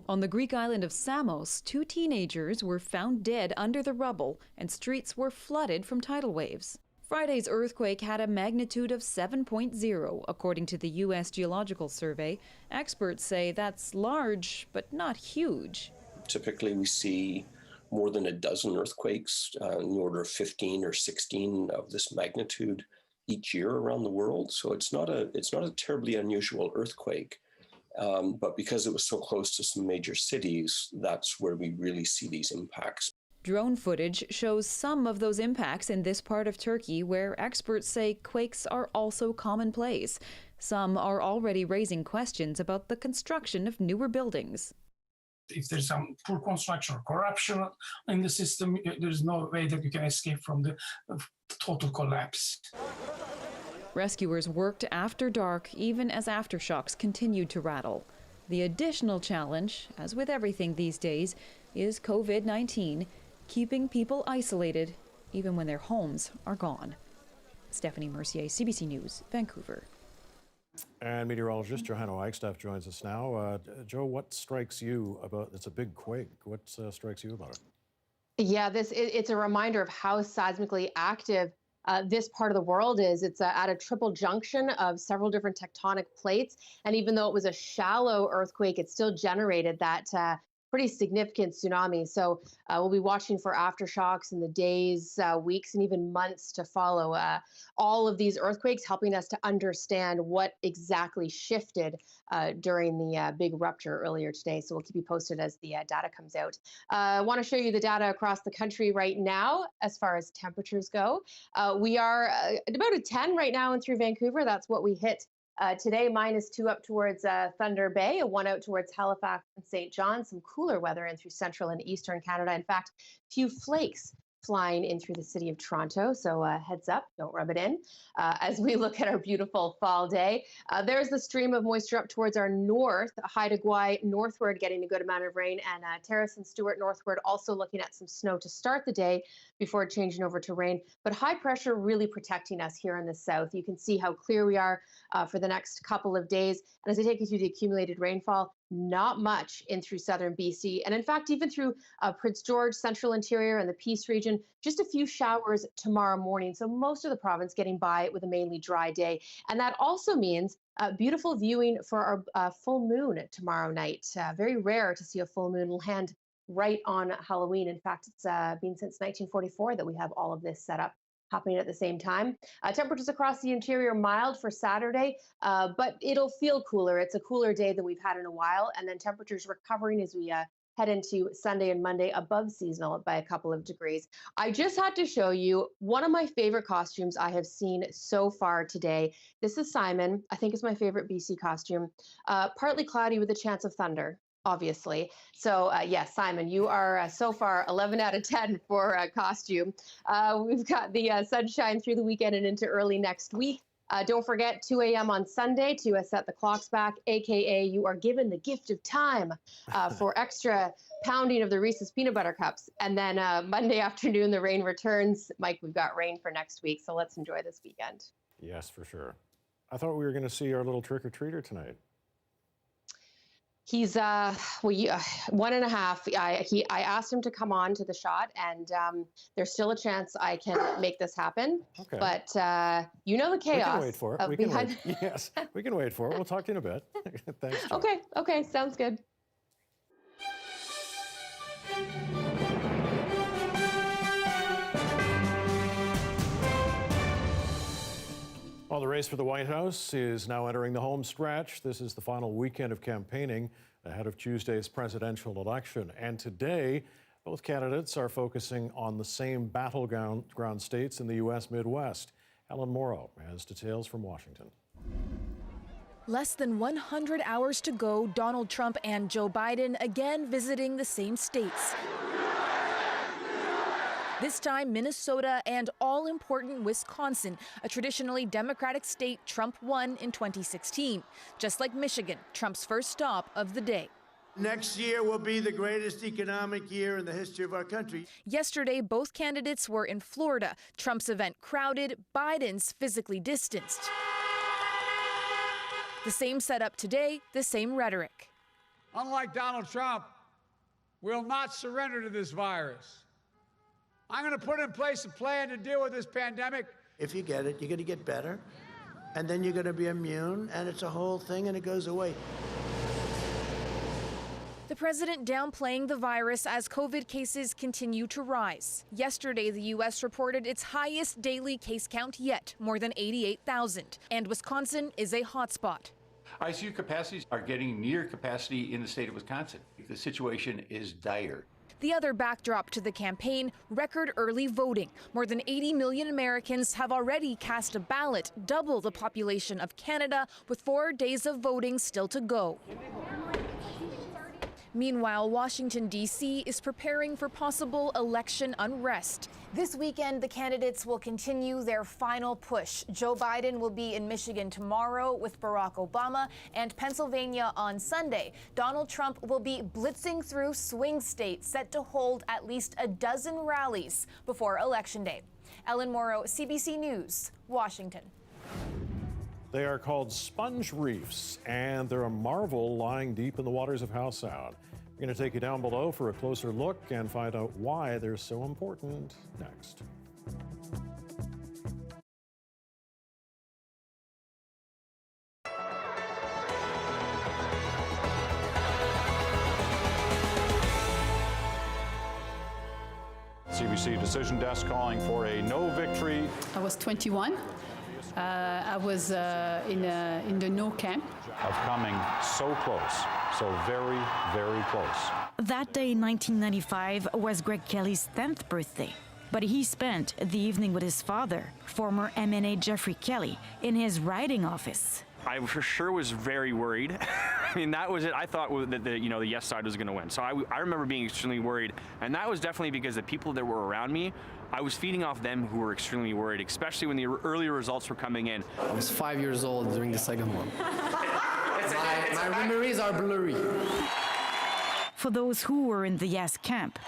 On the Greek island of Samos, 2 teenagers were found dead under the rubble and streets were flooded from tidal waves. Friday's earthquake had a magnitude of 7.0, according to the U.S. Geological Survey. Experts say that's large, but not huge. Typically, we see more than a dozen earthquakes in the order of 15 or 16 of this magnitude each year around the world. So it's not a terribly unusual earthquake. But because it was so close to some major cities, that's where we really see these impacts. Drone footage shows some of those impacts in this part of Turkey, where experts say quakes are also commonplace. Some are already raising questions about the construction of newer buildings. If there's some poor construction or corruption in the system, there's no way that you can escape from the total collapse. Rescuers worked after dark, even as aftershocks continued to rattle. The additional challenge, as with everything these days, is COVID-19. keeping people isolated even when their homes are gone. Stephanie Mercier, CBC News, Vancouver. And meteorologist Johanna Wagstaffe joins us now. Joe, what strikes you about, it's a big quake, what strikes you about it? Yeah, it's a reminder of how seismically active this part of the world is. It's at a triple junction of several different tectonic plates. And even though it was a shallow earthquake, it still generated that pretty significant tsunami. So we'll be watching for aftershocks in the days, weeks, and even months to follow. All of these earthquakes helping us to understand what exactly shifted during the big rupture earlier today. So we'll keep you posted as the data comes out. I want to show you the data across the country right now as far as temperatures go. We are at about a 10 right now in through Vancouver. That's what we hit today. -2 up towards Thunder Bay, a 1 out towards Halifax and St. John. Some cooler weather in through central and eastern Canada. In fact, few flakes flying in through the city of Toronto. So heads up, don't rub it in. As we look at our beautiful fall day, there's the stream of moisture up towards our north, Haida Gwaii northward getting a good amount of rain, and Terrace and Stewart northward also looking at some snow to start the day before changing over to rain. But high pressure really protecting us here in the south. You can see how clear we are for the next couple of days. And as I take you through the accumulated rainfall, not much in through southern BC. And in fact, even through Prince George, central interior, and the Peace region, just a few showers tomorrow morning. So most of the province getting by with a mainly dry day. And that also means beautiful viewing for our full moon tomorrow night. Very rare to see a full moon land right on Halloween. In fact, it's been since 1944 that we have all of this set up happening at the same time. Temperatures across the interior mild for Saturday, but it'll feel cooler. It's a cooler day than we've had in a while. And then temperatures recovering as we head into Sunday and Monday above seasonal by a couple of degrees. I just had to show you one of my favorite costumes I have seen so far today. This is Simon. I think it's my favorite BC costume. Partly cloudy with a chance of thunder, obviously. So yes, Simon, you are so far 11 out of 10 for costume. We've got the sunshine through the weekend and into early next week. Don't forget 2 a.m. on Sunday to set the clocks back, AKA you are given the gift of time for extra pounding of the Reese's peanut butter cups. And then Monday afternoon, the rain returns. Mike, we've got rain for next week, so let's enjoy this weekend. Yes, for sure. I thought we were going to see our little trick-or-treater tonight. He's 1.5. I asked him to come on to the shot, and there's still a chance I can make this happen. Okay. But you know the chaos. We can wait for it. We can wait. Yes, we can wait for it. We'll talk to you in a bit. Thanks, Joe. Okay, sounds good. Well, the race for the White House is now entering the home stretch. This is the final weekend of campaigning ahead of Tuesday's presidential election. And today, both candidates are focusing on the same battleground states in the U.S. Midwest. Ellen Morrow has details from Washington. Less than 100 hours to go, Donald Trump and Joe Biden again visiting the same states. This time, Minnesota and all-important Wisconsin, a traditionally Democratic state Trump won in 2016. Just like Michigan, Trump's first stop of the day. Next year will be the greatest economic year in the history of our country. Yesterday, both candidates were in Florida. Trump's event crowded, Biden's physically distanced. The same setup today, the same rhetoric. Unlike Donald Trump, we'll not surrender to this virus. I'm going to put in place a plan to deal with this pandemic. If you get it, you're going to get better, and then you're going to be immune, and it's a whole thing, and it goes away. The president downplaying the virus as COVID cases continue to rise. Yesterday, the U.S. reported its highest daily case count yet, more than 88,000. And Wisconsin is a hotspot. ICU capacities are getting near capacity in the state of Wisconsin. The situation is dire. The other backdrop to the campaign, record early voting. More than 80 million Americans have already cast a ballot, double the population of Canada, with 4 days of voting still to go. Meanwhile, Washington, D.C. is preparing for possible election unrest. This weekend, the candidates will continue their final push. Joe Biden will be in Michigan tomorrow with Barack Obama, and Pennsylvania on Sunday. Donald Trump will be blitzing through swing states, set to hold at least a dozen rallies before Election Day. Ellen Morrow, CBC News, Washington. They are called sponge reefs, and they're a marvel lying deep in the waters of Howe Sound. We're going to take you down below for a closer look and find out why they're so important next. CBC Decision Desk calling for a no victory. I was 21. I was in the no camp. Of coming so close, so very, very close. That day in 1995 was Greg Kelly's 10th birthday. But he spent the evening with his father, former MNA Jeffrey Kelly, in his writing office. I for sure was very worried. I mean, that was it. I thought that the yes side was going to win. So I remember being extremely worried. And that was definitely because the people that were around me, I was feeding off them who were extremely worried, especially when the early results were coming in. I was 5 years old during the second one. My memories are blurry. For those who were in the yes camp,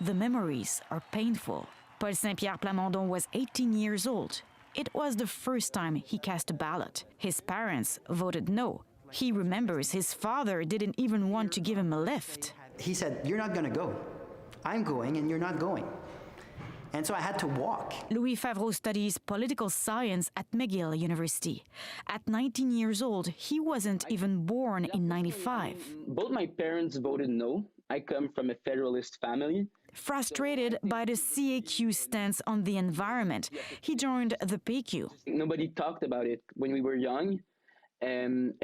the memories are painful. Paul Saint-Pierre Plamondon was 18 years old. It was the first time he cast a ballot. His parents voted no. He remembers his father didn't even want to give him a lift. He said, "You're not going to go. I'm going and you're not going." And so I had to walk. Louis Favreau studies political science at McGill University. At 19 years old, he wasn't even born in 95. Both my parents voted no. I come from a federalist family. Frustrated by the CAQ stance on the environment, he joined the PQ. Nobody talked about it when we were young, and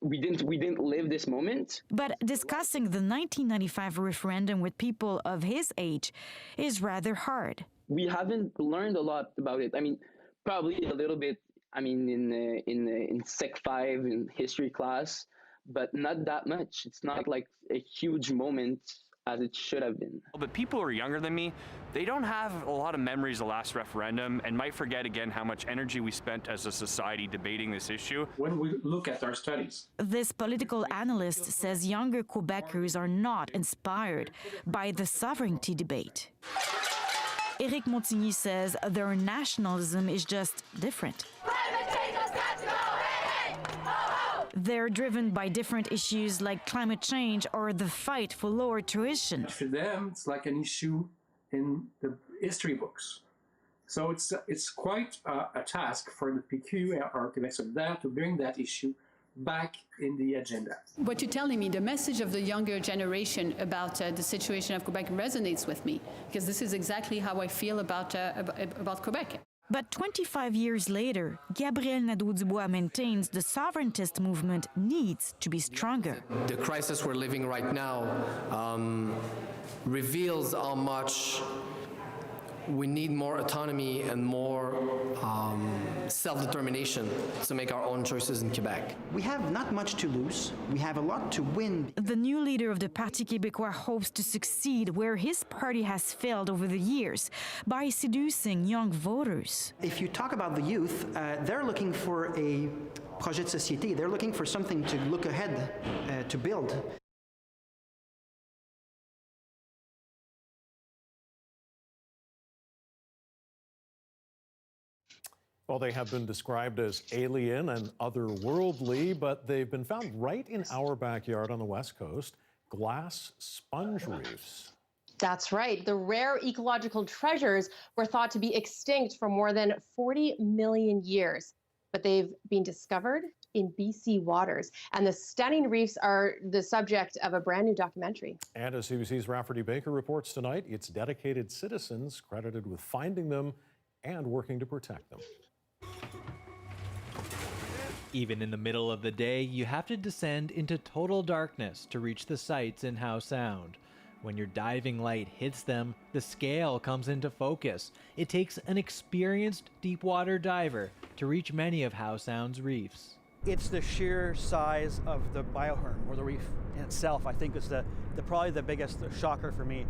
we didn't live this moment. But discussing the 1995 referendum with people of his age is rather hard. We haven't learned a lot about it. I mean, probably a little bit. I mean, in Sec 5 in history class, but not that much. It's not like a huge moment as it should have been. But people who are younger than me, they don't have a lot of memories of the last referendum and might forget again how much energy we spent as a society debating this issue. When we look at our studies, this political analyst says younger Quebecers are not inspired by the sovereignty debate. Éric Montigny says their nationalism is just different. They're driven by different issues like climate change or the fight for lower tuition. For them, it's like an issue in the history books. So it's quite a task for the PQ or Quebec Solidaire to bring that issue back in the agenda. What you're telling me, the message of the younger generation about the situation of Quebec resonates with me, because this is exactly how I feel about Quebec. But 25 years later, Gabriel Nadeau-Dubois maintains the sovereigntist movement needs to be stronger. The crisis we're living right now reveals how much we need more autonomy and more self-determination to make our own choices in Quebec. We have not much to lose. We have a lot to win. The new leader of the Parti Québécois hopes to succeed where his party has failed over the years, by seducing young voters. If you talk about the youth, they're looking for a projet de société. They're looking for something to look ahead, to build. Well, they have been described as alien and otherworldly, but they've been found right in our backyard on the West Coast, glass sponge reefs. That's right. The rare ecological treasures were thought to be extinct for more than 40 million years, but they've been discovered in BC waters. And the stunning reefs are the subject of a brand new documentary. And as CBC's Rafferty Baker reports tonight, it's dedicated citizens credited with finding them and working to protect them. Even in the middle of the day, you have to descend into total darkness to reach the sites in Howe Sound. When your diving light hits them, the scale comes into focus. It takes an experienced deep water diver to reach many of Howe Sound's reefs. It's the sheer size of the bioherm, or the reef in itself, I think is probably the biggest shocker for me.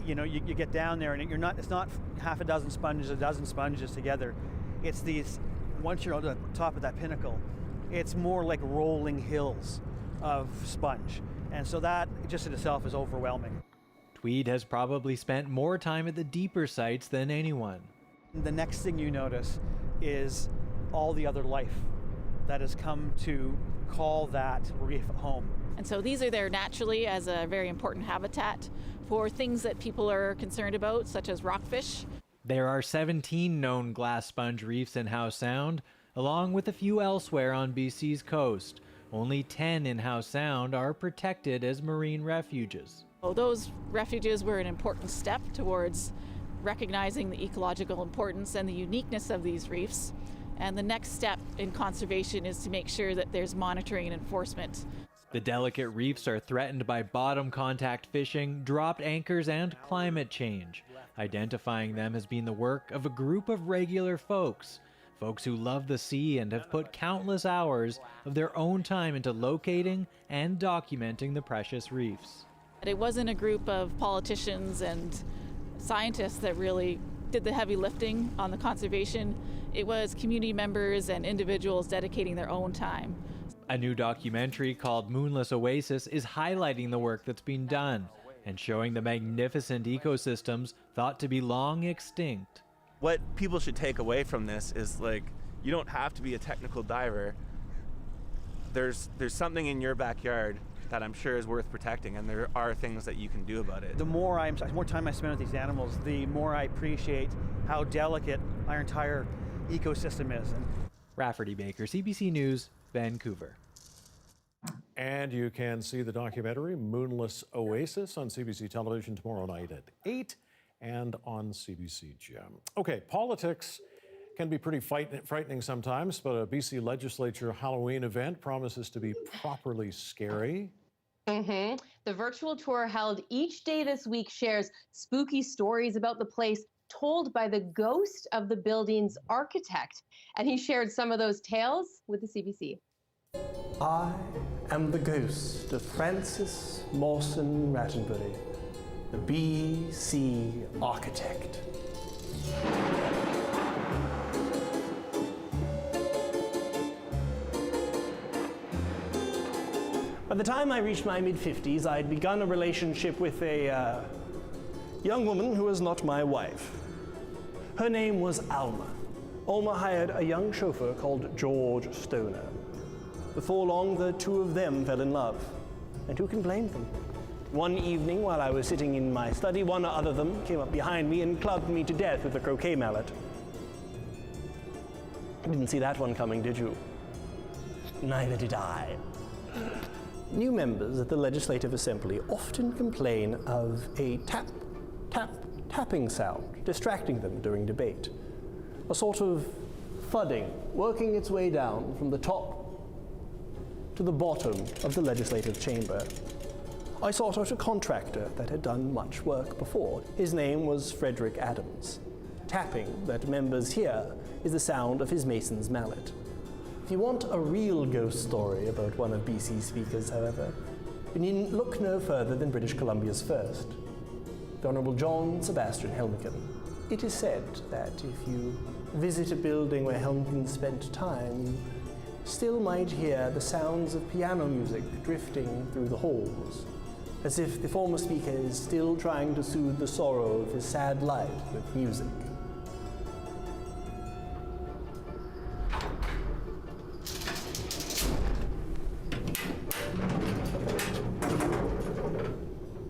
You know, you get down there and it's not half a dozen sponges together. It's these, once you're on the top of that pinnacle, it's more like rolling hills of sponge. And so that just in itself is overwhelming. Tweed has probably spent more time at the deeper sites than anyone. The next thing you notice is all the other life that has come to call that reef home. And so these are there naturally as a very important habitat for things that people are concerned about, such as rockfish. There are 17 known glass sponge reefs in Howe Sound, along with a few elsewhere on BC's coast. Only 10 in Howe Sound are protected as marine refuges. So those refuges were an important step towards recognizing the ecological importance and the uniqueness of these reefs. And the next step in conservation is to make sure that there's monitoring and enforcement. The delicate reefs are threatened by bottom contact fishing, dropped anchors, and climate change. Identifying them has been the work of a group of regular folks who love the sea and have put countless hours of their own time into locating and documenting the precious reefs. It wasn't a group of politicians and scientists that really did the heavy lifting on the conservation. It was community members and individuals dedicating their own time. A new documentary called Moonless Oasis is highlighting the work that's been done and showing the magnificent ecosystems thought to be long extinct. What people should take away from this is, like, you don't have to be a technical diver. There's something in your backyard that I'm sure is worth protecting, and there are things that you can do about it. The more time I spend with these animals, the more I appreciate how delicate our entire ecosystem is. Rafferty Baker, CBC News, Vancouver. And you can see the documentary Moonless Oasis on CBC television tomorrow night at 8 and on CBC Gem. Okay, politics can be pretty frightening sometimes, but a BC Legislature Halloween event promises to be properly scary. The virtual tour held each day this week shares spooky stories about the place told by the ghost of the building's architect. And he shared some of those tales with the CBC. I am the ghost of Francis Mawson Rattenbury, the BC architect. By the time I reached my mid-50s, I'd begun a relationship with a young woman who was not my wife. Her name was Alma. Alma hired a young chauffeur called George Stoner. Before long, the two of them fell in love. And who can blame them? One evening, while I was sitting in my study, one other of them came up behind me and clubbed me to death with a croquet mallet. Didn't see that one coming, did you? Neither did I. New members at the Legislative Assembly often complain of a tapping sound distracting them during debate. A sort of thudding working its way down from the top to the bottom of the legislative chamber. I sought out a contractor that had done much work before. His name was Frederick Adams. Tapping that members hear is the sound of his mason's mallet. If you want a real ghost story about one of BC's speakers, however, you needn't look no further than British Columbia's first, the Honourable John Sebastian Helmeken. It is said that if you visit a building where Helmeken spent time, you still might hear the sounds of piano music drifting through the halls, as if the former speaker is still trying to soothe the sorrow of his sad life with music.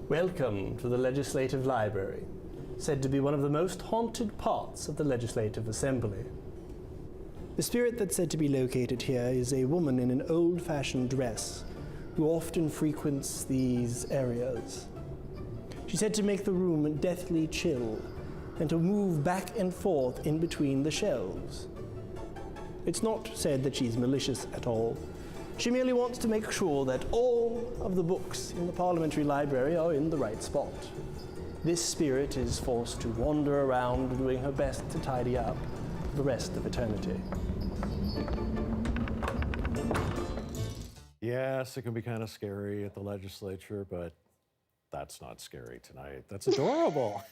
Welcome to the Legislative Library, said to be one of the most haunted parts of the Legislative Assembly. The spirit that's said to be located here is a woman in an old-fashioned dress who often frequents these areas. She's said to make the room deathly chill and to move back and forth in between the shelves. It's not said that she's malicious at all. She merely wants to make sure that all of the books in the Parliamentary Library are in the right spot. This spirit is forced to wander around doing her best to tidy up for the rest of eternity. Yes, it can be kind of scary at the legislature, but that's not scary tonight. That's adorable.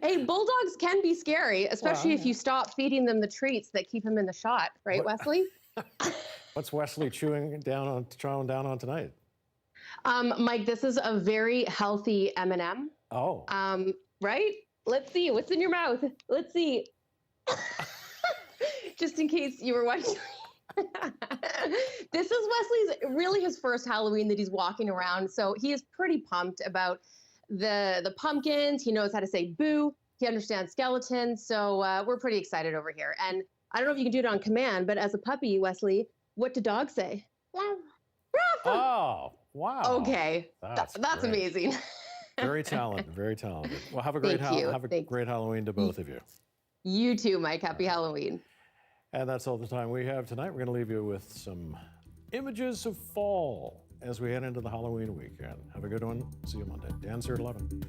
Hey, bulldogs can be scary, especially if you stop feeding them the treats that keep them in the shot, right, Wesley? What's Wesley chowing down on tonight? Mike, this is a very healthy M&M. Oh. Right? Let's see. What's in your mouth? Let's see. Just in case you were watching. This is Wesley's really his first Halloween that he's walking around, so he is pretty pumped about the pumpkins. He knows how to say boo. He understands skeletons, so we're pretty excited over here. And I don't know if you can do it on command, but as a puppy, Wesley, what do dogs say? Ruff. Oh, wow. Okay, that's amazing. Very talented, very talented. Well, have a great great Halloween to both of you. You too, Mike. Happy Halloween. And that's all the time we have tonight. We're going to leave you with some images of fall as we head into the Halloween weekend. Have a good one. See you Monday. Dan's here at 11.